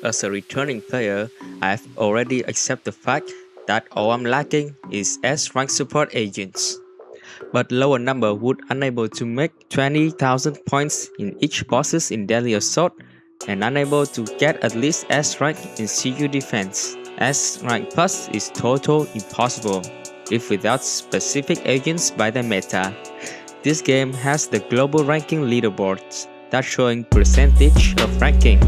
As a returning player, I've already accepted the fact that all I'm lacking is S-rank support agents. But lower number would unable to make 20,000 points in each bosses in Deadly Assault and unable to get at least S-rank in Shiyu Defense. S-rank plus is total impossible if without specific agents by the meta. This game has the global ranking leaderboards that showing percentage of ranking.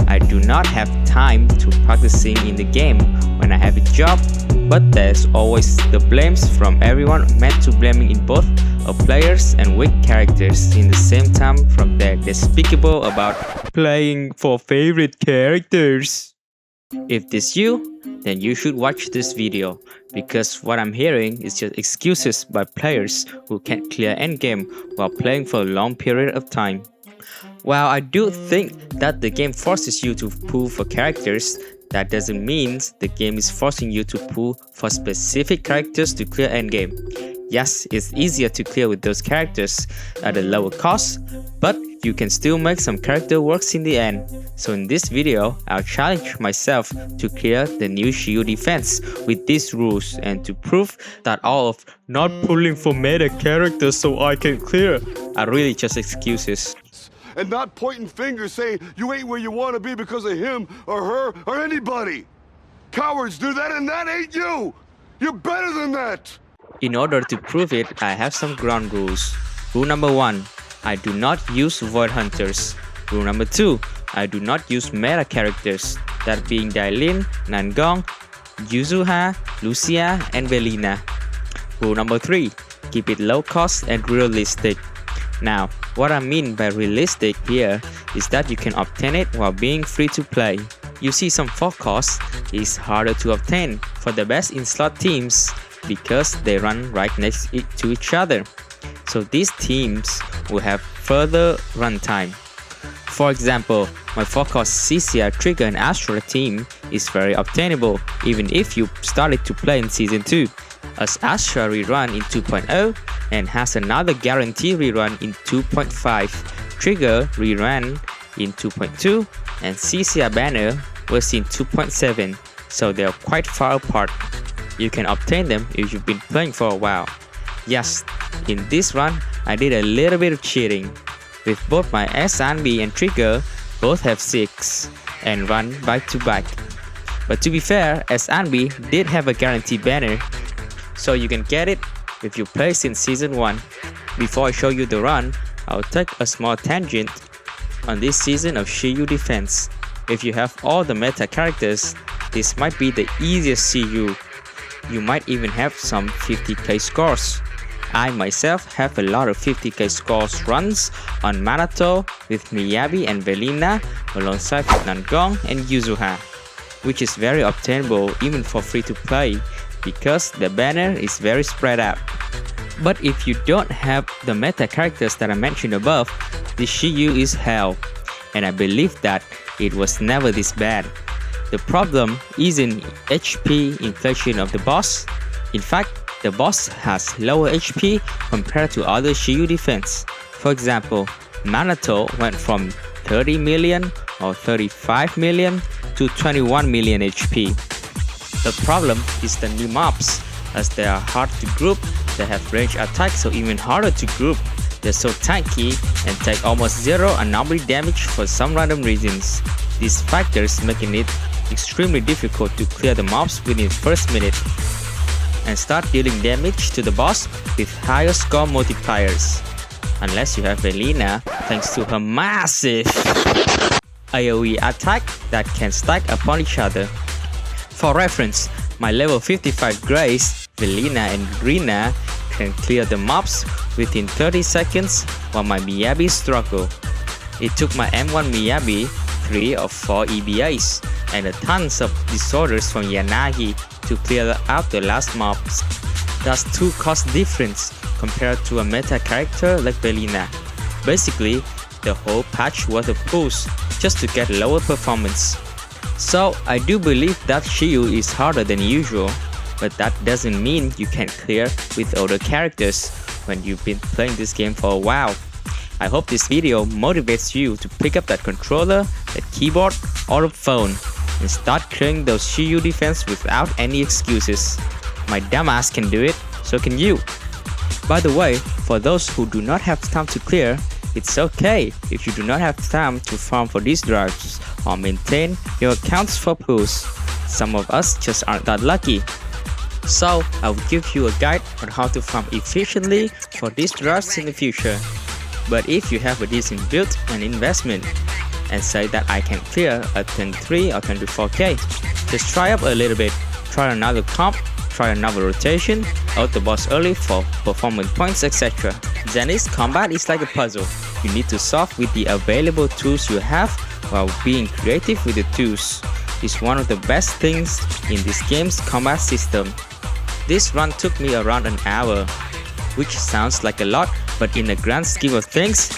I do not have time to practicing in the game when I have a job, but there's always the blames from everyone meant to blaming in both of players and weak characters in the same time from their despicable about playing for favorite characters. If this you, then you should watch this video, because what I'm hearing is just excuses by players who can't clear endgame while playing for a long period of time. While I do think that the game forces you to pull for characters, that doesn't mean the game is forcing you to pull for specific characters to clear endgame. Yes, it's easier to clear with those characters at a lower cost, but you can still make some character works in the end. So in this video, I'll challenge myself to clear the new Shiyu Defense with these rules and to prove that all of not pulling for meta characters so I can clear are really just excuses. And not pointing fingers saying you ain't where you want to be because of him or her or anybody. Cowards do that and that ain't you. You're better than that. In order to prove it, I have some ground rules. Rule number 1, I do not use Void Hunters. Rule number 2, I do not use meta characters, that being Dialyn, Nangong, Yuzu, Lucia, and Belina. Rule number 3, keep it low cost and realistic. Now, what I mean by realistic here is that you can obtain it while being free to play. You see, some forecasts is harder to obtain for the best in-slot teams because they run right next to each other. So these teams will have further runtime. For example, my forecast Cissia, Trigger and Astra team is very obtainable even if you started to play in Season 2, as Astra rerun in 2.0 and has another guarantee rerun in 2.5, Trigger rerun in 2.2 and Cissia banner was in 2.7, so they're quite far apart. You can obtain them if you've been playing for a while. Yes, in this run, I did a little bit of cheating. With both my SAnby and Trigger, both have 6 and run back to back. But to be fair, SAnby did have a guaranteed banner, so you can get it if you play since Season 1. Before I show you the run, I'll take a small tangent on this season of Shiyu Defense. If you have all the meta characters, this might be the easiest Shiyu. You might even have some 50k scores. I myself have a lot of 50k scores runs on Minato with Miyabi and Belina alongside with Nangong and Yuzu, which is very obtainable even for free to play because the banner is very spread out. But if you don't have the meta characters that I mentioned above, this Shiyu is hell, and I believe that it was never this bad. The problem isn't HP inflation of the boss. In fact, the boss has lower HP compared to other Shiyu Defense. For example, Minato went from 30 million or 35 million to 21 million HP. The problem is the new mobs, as they are hard to group, they have range attack so even harder to group. They're so tanky and take almost zero anomaly damage for some random reasons. These factors making it extremely difficult to clear the mobs within first minute and start dealing damage to the boss with higher score multipliers. Unless you have Belina thanks to her massive AoE attack that can stack upon each other. For reference, my level 55 Grace, Belina and Grina can clear the mobs within 30 seconds while my Miyabi struggle. It took my M1 Miyabi 3 or 4 EBAs and a tons of disorders from Yanagi to clear out the last mobs. That's 2 cost difference compared to a meta character like Belina. Basically, the whole patch was a push just to get lower performance. So I do believe that Shiyu is harder than usual, but that doesn't mean you can't clear with other characters when you've been playing this game for a while. I hope this video motivates you to pick up that controller, that keyboard, or a phone and start clearing those Shiyu Defense without any excuses. My dumbass can do it, so can you. By the way, for those who do not have time to clear, it's okay if you do not have time to farm for these drives or maintain your accounts for pulls. Some of us just aren't that lucky. So, I will give you a guide on how to farm efficiently for these drives in the future. But if you have a decent build and investment, and say that I can clear a 23 or 24k, just try up a little bit, try another comp, try another rotation, out the boss early for performance points, etc. Zenless combat is like a puzzle. You need to solve with the available tools you have while being creative with the tools. It's one of the best things in this game's combat system. This run took me around an hour, which sounds like a lot, but in the grand scheme of things,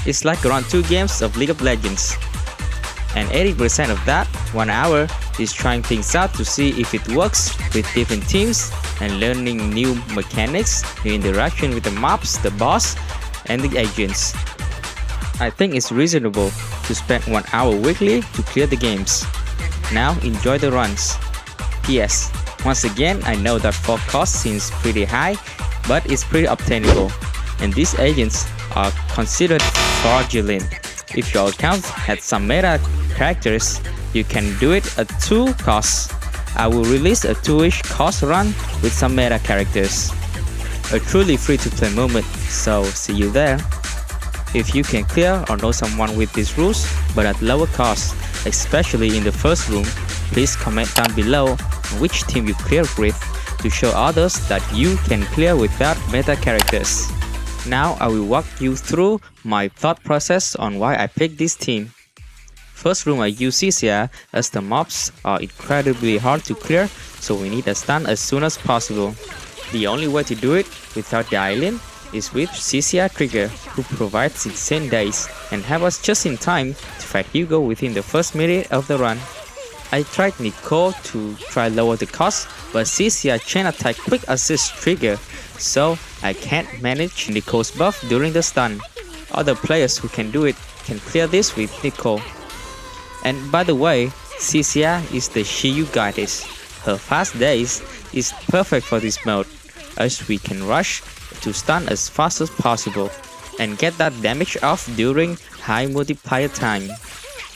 it's like around 2 games of League of Legends. And 80% of that 1 hour is trying things out to see if it works with different teams and learning new mechanics, new interaction with the mobs, the boss, and the agents. I think it's reasonable to spend 1 hour weekly to clear the games. Now enjoy the runs. P.S. Once again, I know that 4 cost seems pretty high, but it's pretty obtainable, and these agents are considered fraudulent. If your account had some meta characters, you can do it at 2 costs. I will release a 2-ish cost run with some meta characters. A truly free to play moment, so see you there. If you can clear or know someone with these rules but at lower cost, especially in the first room, please comment down below which team you clear with to show others that you can clear without meta characters. Now I will walk you through my thought process on why I picked this team. First room I use Cissia as the mobs are incredibly hard to clear, so we need a stun as soon as possible. The only way to do it without Dialyn is with Cissia trigger, who provides insane daze and have us just in time to fight Hugo within the first minute of the run. I tried Nicole to try lower the cost, but Cissia chain attack quick assist trigger, so I can't manage Nicole's buff during the stun. Other players who can do it can clear this with Nicole. And by the way, Cissia is the Shiyu goddess. Her fast daze is perfect for this mode, as we can rush to stun as fast as possible and get that damage off during high multiplier time.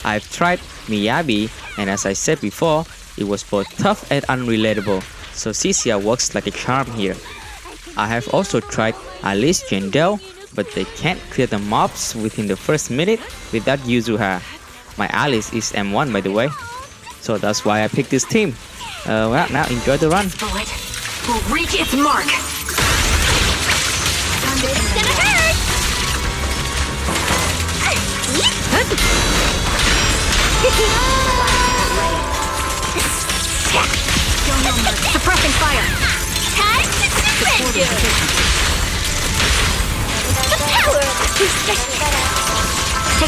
I've tried Miyabi, and as I said before, it was both tough and unrelatable, so Cissia works like a charm here. I have also tried Alice Jendel, but they can't clear the mobs within the first minute without Yuzu. My Alice is M1 by the way, so that's why I picked this team. Well, now enjoy the run. Bullet will reach its mark. It's gonna hurt. Suppressing fire. Time to surrender. The power is take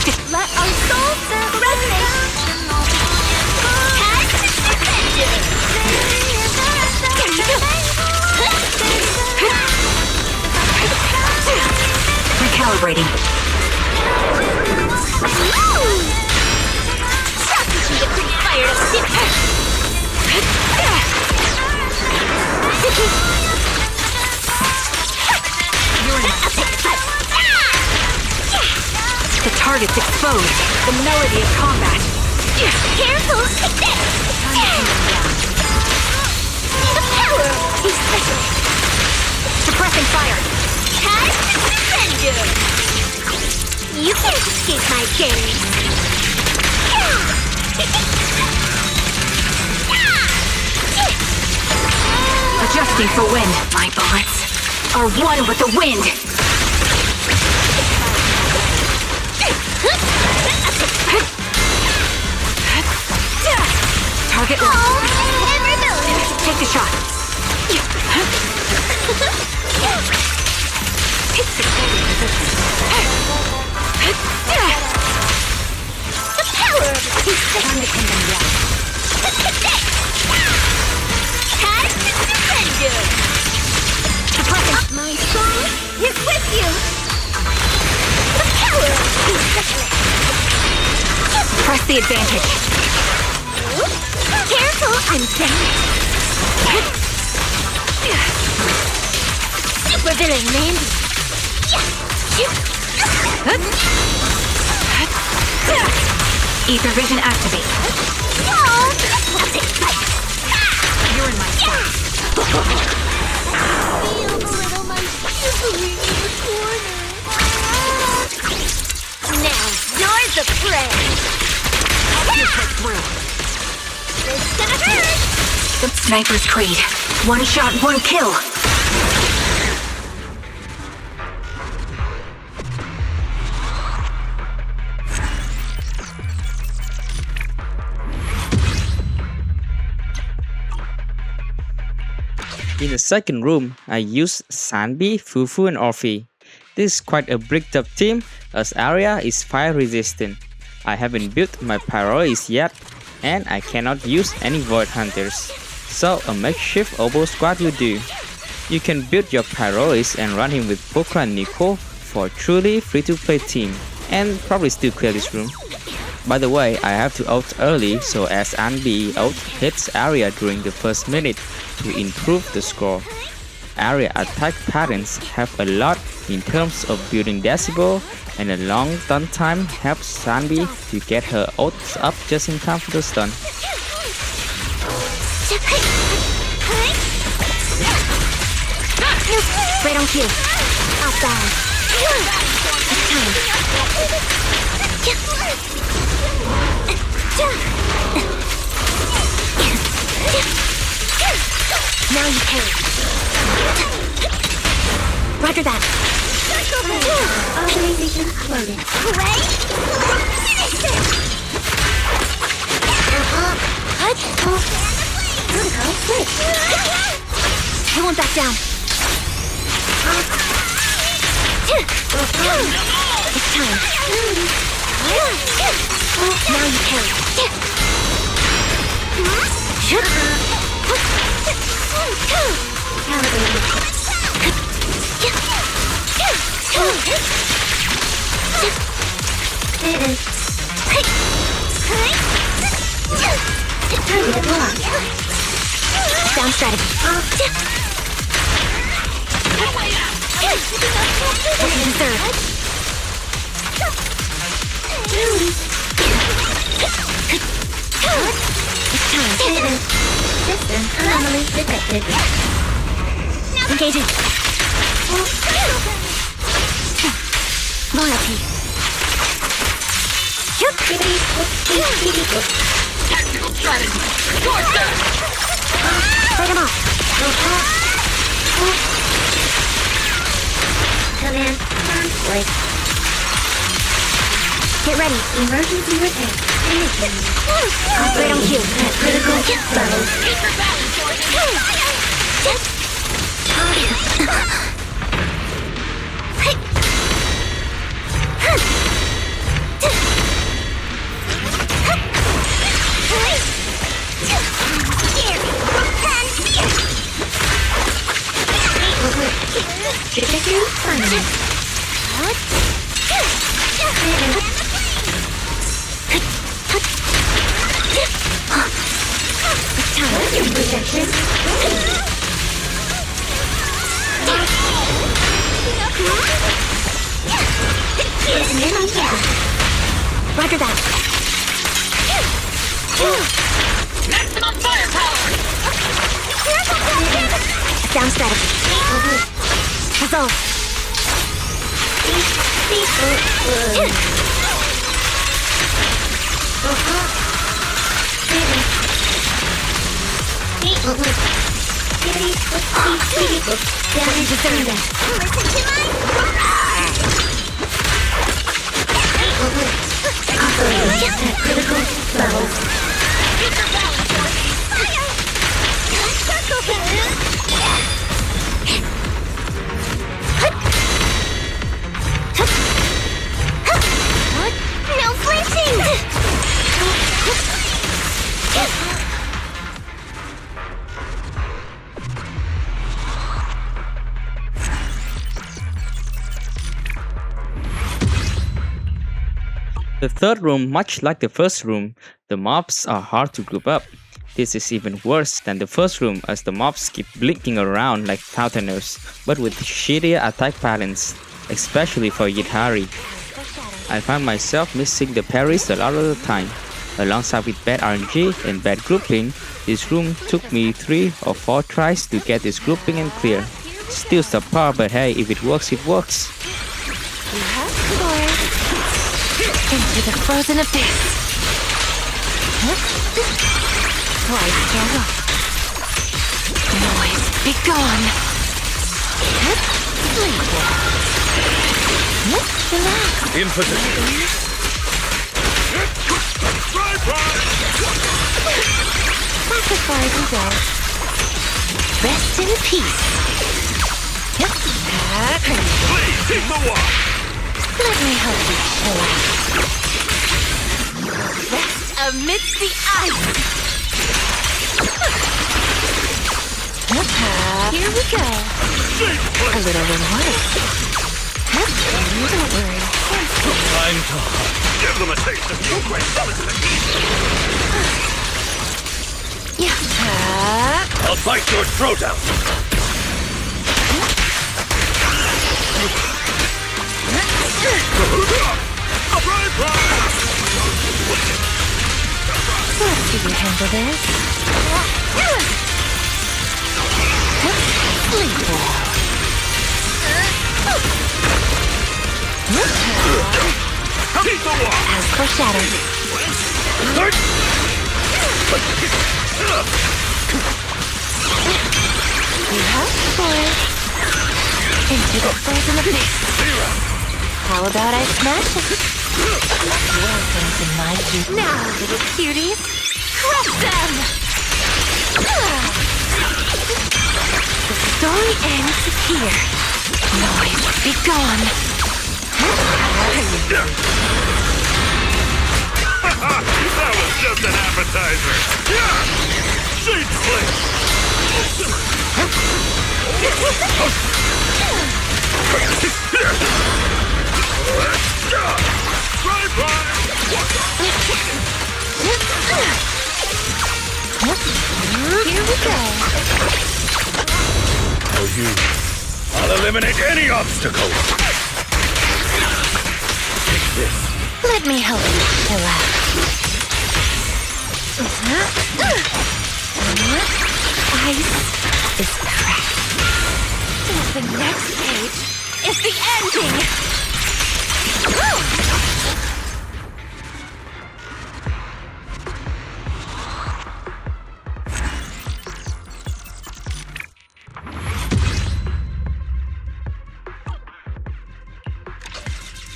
this. Let our souls resonate. Time to surrender. Recalibrating. The target's exposed. The melody of combat. Careful! The power is special. Suppressing fire. Time to surrender. You can't escape my gaze. Adjusting for wind. My bullets are one with the wind. Target locked. Take the shot. The power is time to pin them down. Time to surrender. Suppressing. My soul is with you. The advantage. Careful, I'm down. Super villain Mandy. Ether vision activate. You're in my spot. Feel the little mice shivering in the corner. Now you're the prey. Just head through. It's gonna hurt. Sniper's Creed. One shot, one kill. In the second room, I use SAnby, Jufufu and Orphie. This is quite a bricked up team as area is fire resistant. I haven't built my Pyrois yet and I cannot use any Void Hunters. So a makeshift oboe squad will do. You can build your Pyrois and run him with Pulchra and Nicole for a truly free to play team and probably still clear this room. By the way, I have to ult early so as SAnby ult hits area during the first minute to improve the score. Area attack patterns have a lot in terms of building decibel, and a long stun time helps SAnby to get her ults up just in time for the stun. Right on cue. Outbound. It's time. Now you carry. Roger that. Authorization loaded. Ready? Finish it! Protocol switch. I won't back down. It's time. Now you carry. Target locked. Down strategy. Third. It's time. System anomaly detected. Engaging. Loyalty. Tactical strategy. Towards that. Fight him off. Command conflict. Get ready. Emergency repair. Right on cue. Critical level. Keep your balance, Trajectory final. Protection. Roger that. Maximum firepower. Down strategy. Resolve. Critical levels. No flinching! The third room, much like the first room, the mobs are hard to group up. This is even worse than the first room as the mobs keep blinking around like fountainers, but with shittier attack patterns, especially for Yidhari. I find myself missing the parries a lot of the time. Alongside with bad RNG and bad grouping, this room took me 3 or 4 tries to get this grouping and clear. Still subpar, but hey, if it works, it works. You have scored. Into the frozen abyss. Twice down. Noise, be gone. Sleep. Relax. In position. That's as far as we go. Rest in peace. Please, keep the walk. Let me help you chill out. Rest amidst the ice. Here we go. A little reward. Don't worry. Time to hunt. Give them a taste of your great Yeah. I'll bite your throat out. Let's see you handle this. Sleep well. As foreshadowed. You have scored. Into the frozen abyss. How about I smash it? Welcome to my youth. Now, little cuties, crush them! The story ends here. Noise, be gone. That was just an appetizer. Sheet Here we go. For you, I'll eliminate any obstacle. Take this. Let me help you chill out. Ice is cracked. And the next page is the ending.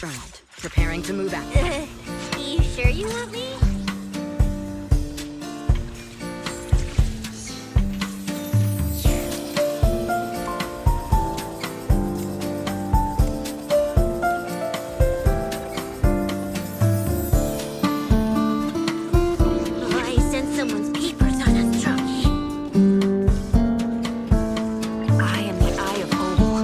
Right. Preparing to move out. You sure you want me? I sense someone's papers on Astra. I am the Eye of Owl.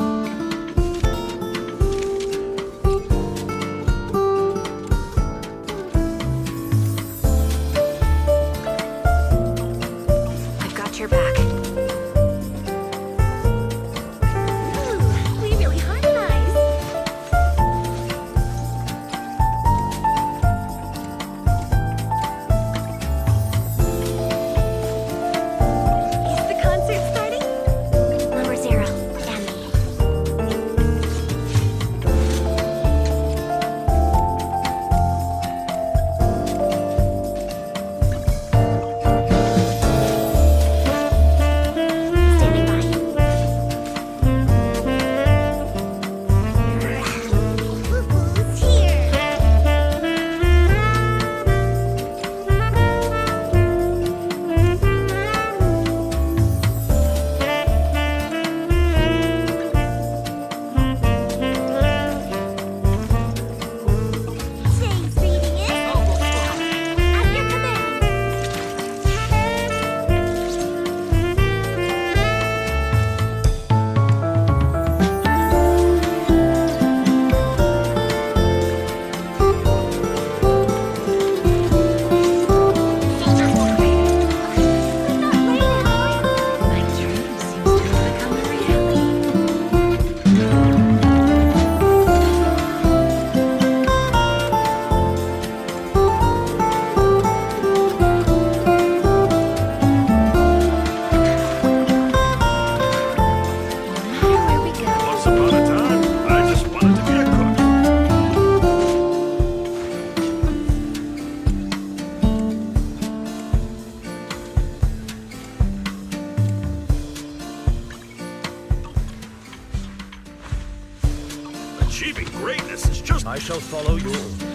Achieving greatness is just... I shall follow your orders.